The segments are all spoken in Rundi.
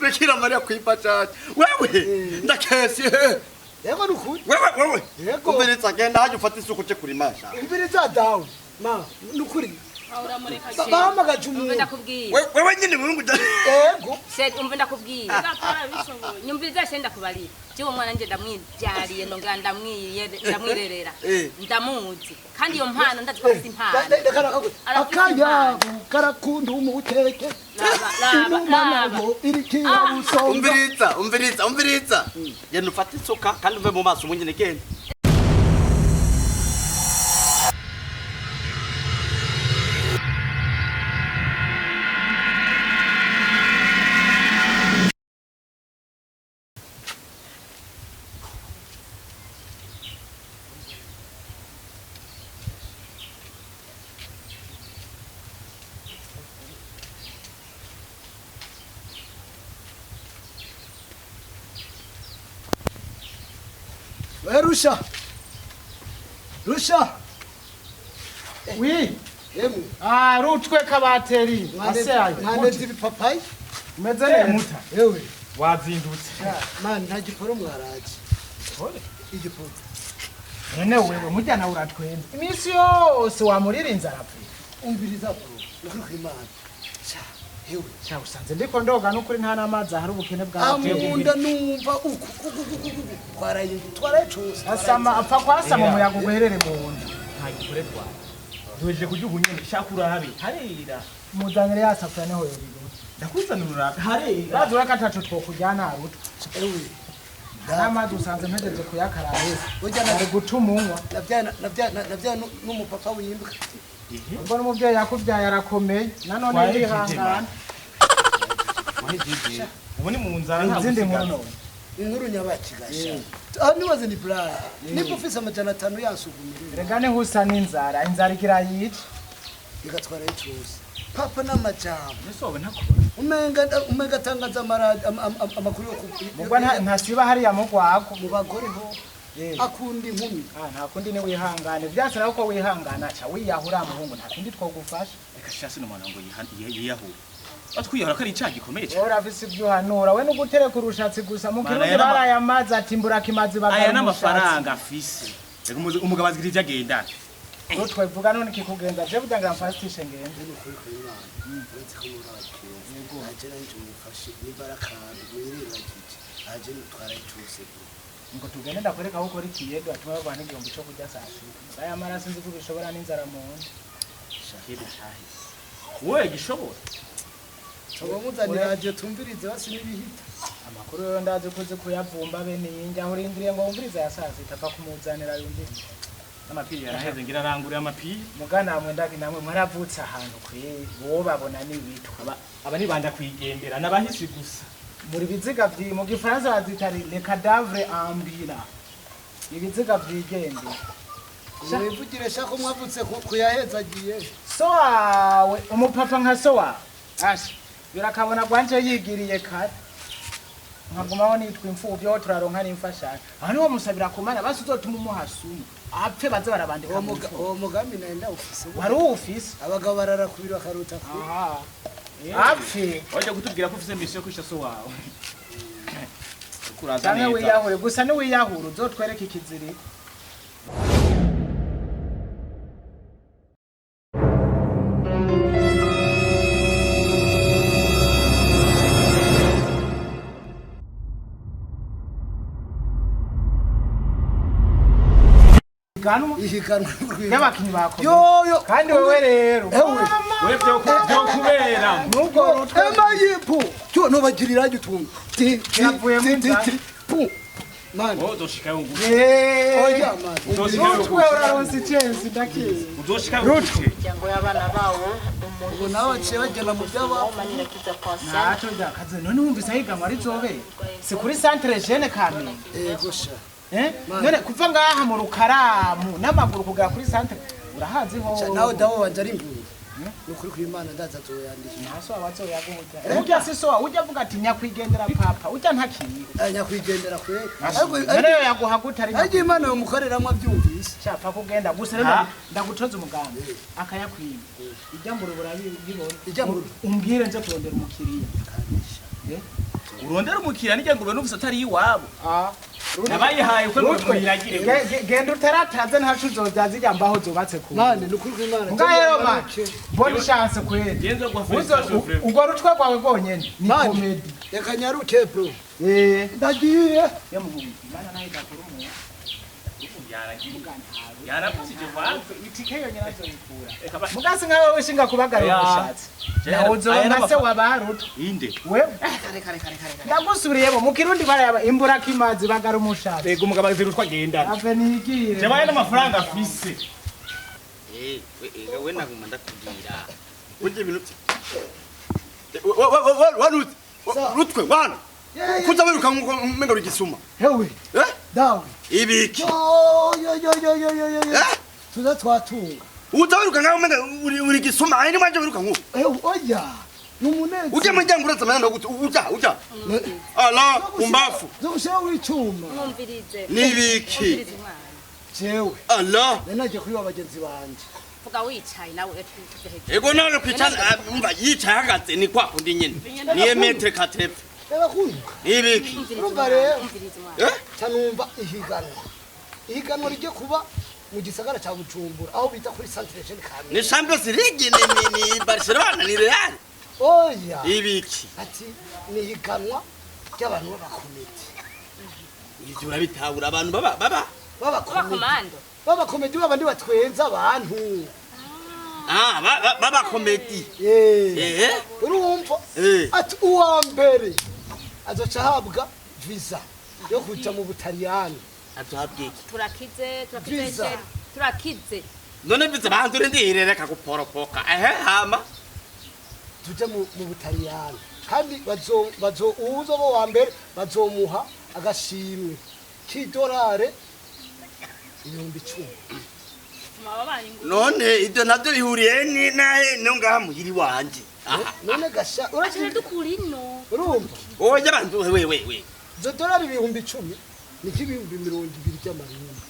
Bikira Maria kwipachaje. Wewe ndakesi. Yego nukuri. Wewe. Yego. Umbiritsa genda haje ufata isuku cye kuri masha. Umbiritsa dawe. Ma nukuri. Ahora mureka je. Bama gajumu. Ndakubwiye. Wewe nyine mungu da. Yego. Se umve ndakubwiye. Nyumviriza se ndakubari. Je umwana nje ndamwibyariye ndongera ndamwirerera. Ndamuzi. Kandi iyo mpano ndazifite impano. Akaya karakunda umuteke. Laba. Irikira busonga. Umbiritsa. Yenda ufata isuka kandi uve mu maso munyine genda. Rusha. Oui. Yemu. Rutwe kabateri. Aseaye. Mwanezi bipapai. Umeze ne muta. Yewe. Wazindutse. Man nta giporo mwaraje. Ore. Igiporo. None wewe mujyana uratwenza. Imisi yose wamurira inzara pe. Umviriza bro. Nukuri Imana. Yewe. Cha usanze ndiko ndoga nukuri nta namazi hari ubukene bwa amunda numva uku twaraye cyose asama apfa kwasama umuyaga uguherere mu nda ntagikore twa duheje kujugu nyine shakura habi harira muzanire yasafura neho yobiro ndakuzanura harira bazura katacu twokujyana haruto ewe n'amazi usanze mpegeze kuyakarare ujyana gutumunwa navya n'umupapa wimbuka ubwo n'umuvyeyi yakuvyaye arakomeye nanone yihangana ubu ni mu nzara nta izindi nkuru inkuru nyabakigasha nibaze ni brand niba ufise amajana 5 yansugumira rega ne husa n'inzara inzara igira yica igatwara icuza papa n'amajambo nisobe ntako umenga tangaza amakuru yo mugwa ntasiba hariya mugwako mu bagore ho akunda inkumi nta kundi ni wihangane byasara uko wihangana cha wiyahura muhungu nta kundi twogufasha reka shasi no mwana ngo yiyahura atwiyahura kari icyaha gikomeye cyane ora afise ibyo hanura we nugutereka urushatsi gusa mu kirundi baraya amazi ati mbura kimazi bagara aya n'amafaranga afise reka umugabo azgira ivyo agenda uko twavuga none kikugenza je budangira fastishe ngende n'ukuri ko Imana uretse ko murabakenze yego aje nanje mufashe nibarakandi mwirengagije aje nutwara icuse ngo tugende ndakwereka aho ukora ikiyedo atuma abantu igihombo cyo kujya sashika aya maraso nzi ko bishobora n'inzara mu nda shahidi shahi wowe gishobora muzanira radio tumvirize basi n'ibihita amakuru yo ndazi kuze kuyavumba bene yinjya aho urindiriye ngo wumvirize yasazi itapfa kumuzanira yumvirize amapiri yaraheze ngira arangure amapiri mugana hamwe ndaki namwe mwaravutse ahantu kwe wo babona n'ibitwa aba nibanda kwigendera nabahisi gusa muri biziga byi mu gifaransa bazitari le cadavre ambulants ibiziga byigende wivugire shako mwavutse kuyahezagiye so wawe umupapa nka so wawe ashi birakabona gwanje yigiriye kare nkagumaho nitwa imfubyi aho turaronka n'imfashanyo aha niho musabira kumana basi uzotuma umuhasuma apfe baze barabandika uwo mugambi nenda ufise wari ufise abagabo barara kubira karuta ku apfe waje kutubwira ko ufise mission yo kwisha so wawe kuraza neza wiyahure gusa ni wiyahure uzotwereka ikiziriko y'abakinyi bakomeye yoyo kandi wewe rero wewe byo kubera nuko emayipo cyo no bagirira gitunga yavuye mu nzara man uzoshika ungu oya man uzoshika uraronse chance ndakiye uzoshika ungu cyangwa y'abana bawo ubu nawe cye bagenda mu byaba manira kiza concert naco ndakaze none wumvise higanwa rizobe si kuri centre jeune kamwe gosha none kuva ngaha mu rukaramu n'amaguru kugera kuri centre urahazi ho nawe dawo wanje ari nguru nukuri ku Imana ndaza zoyandikira naso abazo yaguhuta ujya siso ujya avuga ati nyakwigendera papa ujya ntakiye nyakwigendera kwe ariko yaguhaguta ari aje Imana yo mukoreramo abyumvise cyapfa kugenda gusa rero ndagutoza umugambi akayakwiye ijya mu rubura bibona ijya mu umbwire nje kurondera umukiriya urondera umukiriya n'ijya ngurube n'ubusa atari iwabo Ah. nabayihaye uko mwiragire Genda utarataze ntacu uzobyaza ijya mbaho zubatse ku. mane nukuri kw'Imana Ngayo mane. Mbona chance kweli. genzo kwa felicitation frère Ugo rutwe rwawe rwonyene ni Mane. comedy. reka nyaruke bro Ndagiye. yamuhumbi Mana nayo idakuru mu. yarabutije vanze Itike yo nyirazo ikura. Mugasi nkawe wishinga kubagarira ubushatsi. Uzobona se wabaruta. inde Wewe. Ndagusubiriyemo mu kirundi barayaba imbura kimazi bagara umushatsi. ego umugabo azirutwa genda Ave nigire. jabaye n'amafaranga afise we naguma ndakubwira uje ibintu wanuze rutwe wana kuza wiruka umenga urigisuma hewe dawe ibiki yo tuza twatunga uza wiruka ngaho umenga urigisuma ari nimanje wiruka nkuko hewe oya numunezi uje mujyango uraza mana gute uja ala umbafu zoshira wicuma mwumvirize nibiki mwumvirize umwana jewe ala nanaje kuri bagenzi banje vuga wicaye nawe tuheje ego nawe kwicara umva yicaye hagaze ni kwa kundi nyene niye metre katep reba kunduka nibiki urumva rero mwumvirize umwana canumva ihiganwa rije kuba mu gisagara ca Bujumbura aho bita kuri Centre Jeune Kamena ni Champions League ni Barcelona ni Real oya ibiki ati ni ihiganwa ry'abantu b'abakomedi ivyo urabitahura abantu baba abakomando b'abakomedi babandi batwenza abantu baba komedi urumva ati uwa mbere azoca ahabwa visa yo kuja mu Butaliyani atuhabwiki turakize Visa. turakize none bize bandure ndirereka kuporopoka hama tuje mu Butaliyani kandi uzo bo wa mbere bazomuha agashimwe k'idolari 10,000 none ibyo navyo bihuriye ni nahe no ngaha muhiri wanje none gasha urashaka dukura ino urumva oya abantu we izo dolari 10,000 ni k'ibihumbi 200 by'amarundi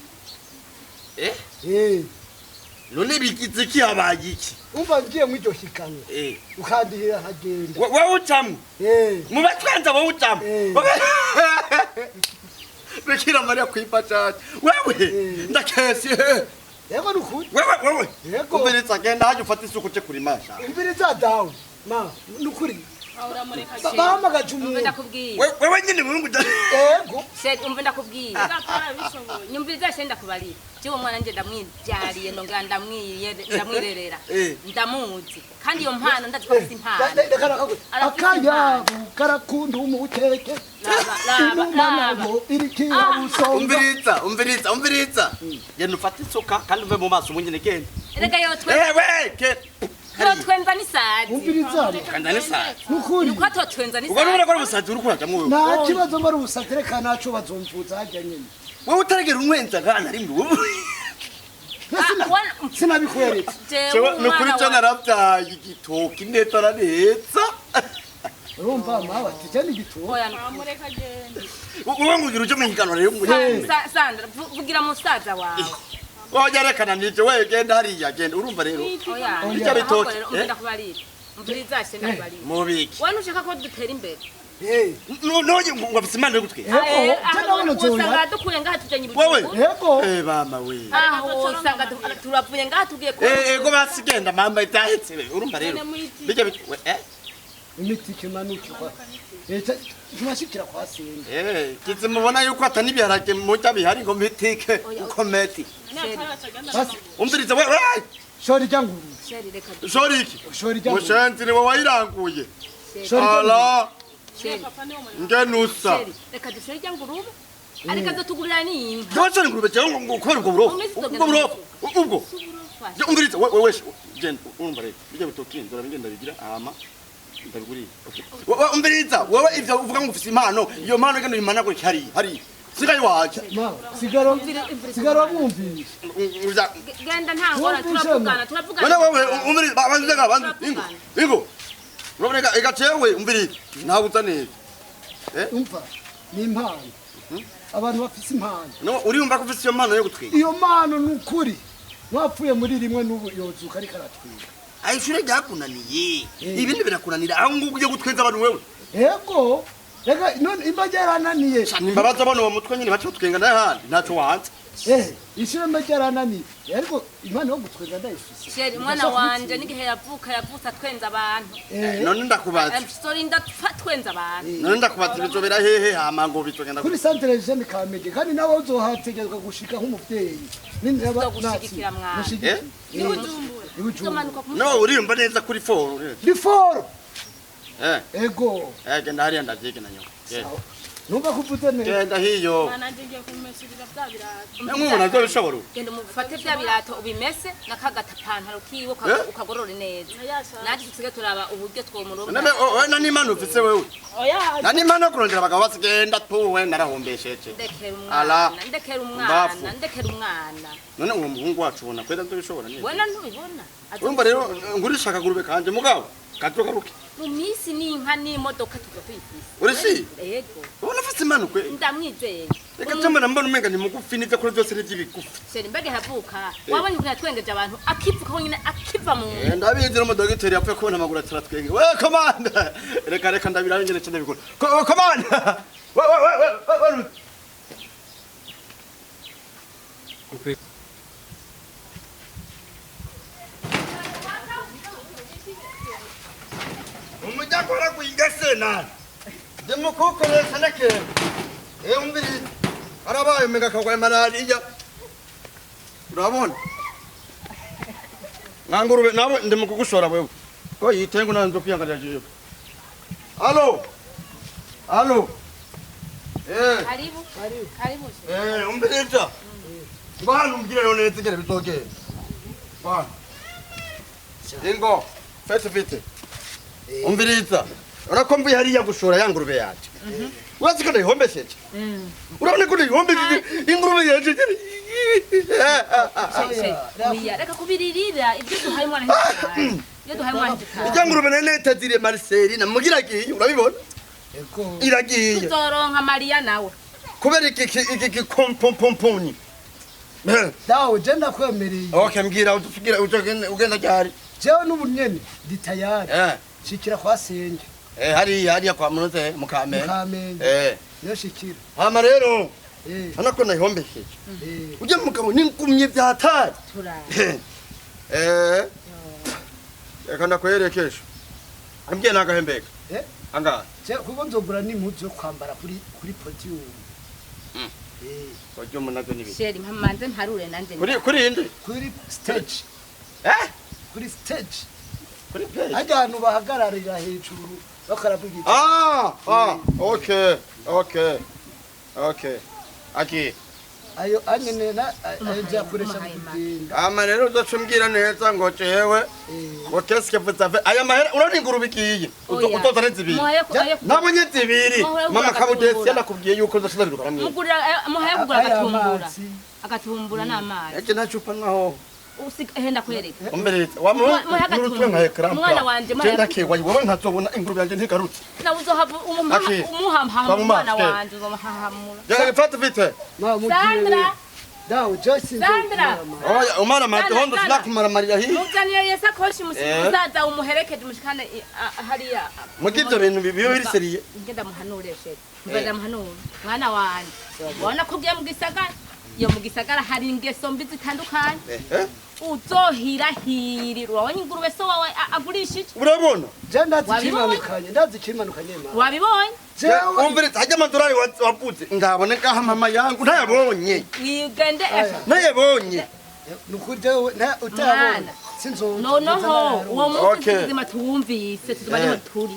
none bigize ki habaye iki umva ngiye mu iryo higanwa ukandihira hagenda wowe ucamwe mu batwanza wowe ucamwe Bikira Maria kwifasha wewe ndakesi yego nukuri wewe Yego. umbiritsa genda haje ufata isuku cye kuri masha umbiriza dawe ma nukuri uramureka bahamagaje umve umuntu ndakubwira wewe nyine mungu yego sheri umve ndakubwira nyumviriza sheri ndakubarira jewe umwana nje ndamwibyariye ndongera ndamwirerera ndamuzi kandi iyo mpano ndazi ko afite impano akayabu karakunda umuteke inumanago irikira busonga umbiritsa genda ufata isuka kandi uve mu maso umunyene genda rega yotwe yotwenza n'isazi umbiriza kanda nisa nukuri nuko atotwenza ubwo nubona n'isazi ko ari ubusazi uri kurajya mu nta kibazo mbari ubusatereka naco bazomvuza hajya nyene wowe utaragera umwenza ngana rimwe wowe sinabikweretse nukuri cyo naravyaye igitoki neza neza urumva mawe ati cyane igituba wowe ngugira uje mu higano rero Sandra vugira musaza wawe oya rekana nije we genda hariya genda urumva rero icyo bitoki umve ndakubarira umviriza sheri ndakubarira mubiki wowe nushaka ko dutera imbere noye ngo afise imana yo gutwe usanga dukuye ngaha tujanye wowe yego bama we aho usanga turavuye ngaha tugiye ku ego basigenda mama itahetse urumva rero bijya bitwe imiti kimanukirwa ntibashikira kwa senge kizi mubona yuko atani ibiharage mujya bihari ngo mitike ukometi umviriza we shori ryanguru sheri reka shori iki shori ryanguru mushenzi niwe wayiranguye shori ala sheri ngenusa sheri reka dushore ryangurube ariko azotugurira n'inka Dwacha ngurube cyo ngo ukora ubwo burofu ubwo umviriza we genda urumva rero bijya bitoki ndora bigenda bigira ama ndabiguriye umviriza wowe ivyo uvuga ngo ufise impano iyo mpano genda imana ko hari sigaye waje sigaro mwumvise genda nta ngora turavugana none wewe umviriza banze banze ingo uraboneka igacewe umviriza ntabwo uzaneza umva ni impano abantu bafise impano no uriyumva ko ufise iyo mpano yo gutwiga iyo mpano nukuri wapfuye muri rimwe n'ubu yozuka ariko aratwiga ayishure ryakunaniye ibindi birakunanira aho ngugu uje gutwenza abantu wewe yego reka none imbaga yarananiye nimbabaza abana uwo mutwe nyine bace twenga n'ahandi ntacyo wanze ishira imbaga yarananiye ariko imana yo gutwenga ndayifise sheri umwana wanje n'igihe yavutse atwenza abantu none ndakubaza story ndatwenza abantu none ndakubaza bizobera hehe hama ngo bitogenda kuri centre jeune Kamenge kandi nawe uzohategezwa gushika nk'umuvyeyi ninaba gushigikira mwana no urimba neza kuri foro di foro ego genda hariya ndavyege na nyoko numva kuvuze neza genda hiyo mwana ngiye kumesirira bya birato nk'umuntu azobishobora genda umufate bya birato ubimese nakagata pantaro kiwe ukagorora neza naje tusiga turaba uburyo twomurumva na n'imana ufise wewe na n'imana kurondera abagabo basigenda tuwe narahombesheje ndekera umwana none uwo muhungu wacu ubona kwenda ndabishobora neza wena ntubibona urumva rero ngurishaka gurube kanje mugabo katogaruke mu misi n'inka n'imodoka tugafifisa urisi yego ubona ufite imana kwe ndamwizeye reka cyamana mbona umenga ni mugufi n'ize kuri byose n'ibigufi seri mbege havuka wabonye ukuntu yatwengeje abantu akivuka nyine akiva mu ndabizi no mudogiteri yapfuye kubona amaguru ataratwenge we komanda reka ndabiraho ngene cyane bikora komanda umujyakora kuingase nani demukukoresha nake umbiri arabaye umenga kagwaye malariya urabona ngangurube nabo ndimukugushora wewe ko yitengo nanzo kwiyangarira jiyo Halo karibu umbirita bana umbire yone tegere bitoke bana ingo fete umbirita urakombuye hariya gushora yangurube yacu urazi ko ndayihombesheje urabona ko ndayihombesheje ingurube yacu reka kubiririra ibyo duhaye umwana hitaye ijya ngurube nene tadire Marceli namugira giye urabibona iragiye tuzoronka Maria nawe kubera iki kompomponi dawe je ndakwemereye okay mbwira utugira ugenda cyari jewe n'ubunyene ndi tayari shikira kwa senge hariya kwa munoze mukame yo shikira hama rero hana ko nayihombesheje uje mugabo n'ingumye byatari reka ndakwerekesha ambwiye nagahembeka anga je kuko nzogura n'impuzu yo kwambara kuri podium podium nazo nibi sheri mpamanze mparure nanje kuri inde kuri stage kuri stage kuri play ajyantu bahagararira hejuru bakaravuga okay aki ayo anyene na aje kuresha kugenda ama rero uzocumbwira neza ngo jewe ngo keske vutave aya mahera uroni ngurube kiyi utotane zibiri nabonye zibiri mama kabudesi yanakubwiye yuko uzashobora kuramwe mugura muhaye kugura agatumbura n'amazi eke nacupa naho henda kwereka umberetse wamurutwe nka ekran umwana wanje genda kewa wowe ntazobona ingurube yanje ntigarutse na uzohava umuhamha umwana wanje uzomuhahamura ya fata vite Sandra dawe Joyce Sandra oya umwana mate hondo sinakumara Maria hi muzaniye yesa koshi musaza umuherekeje mushikane hariya mugivyo bintu bibiyo biri seriye ngenda muhanure sheri mbada muhanure mwana wanje ubona ko ugiye mu gisagara iyo mu gisagara hari ingeso mbi zitandukanye uzohirahiri urabona ingurube so wawe agurishije urabona je ndazikimanukanye ma wabibonye umvire ajya amadorari wavuze ndabone ngaha mama yangu ntayabonye wigende ntayabonye nukuje utabona noneho uwo munsi tuzima tuwumvise tuzima turi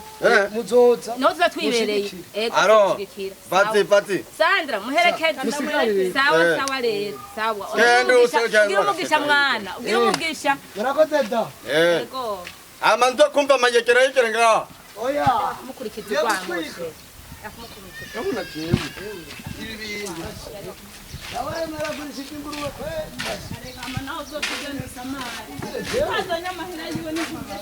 muzoza no tuzatwibereye aro bati Sandra muherekeze sawa rero sawa ugira umugisha mwana ugira umugisha yarakoze da yego amanzo kumva mayekera yekera nga oya mukurikiza rwamose kabona kibi ibi bintu nawe maragurisha ingurube kwe arega amana uzotugenda samari azanya mahera yiwe n'ingurube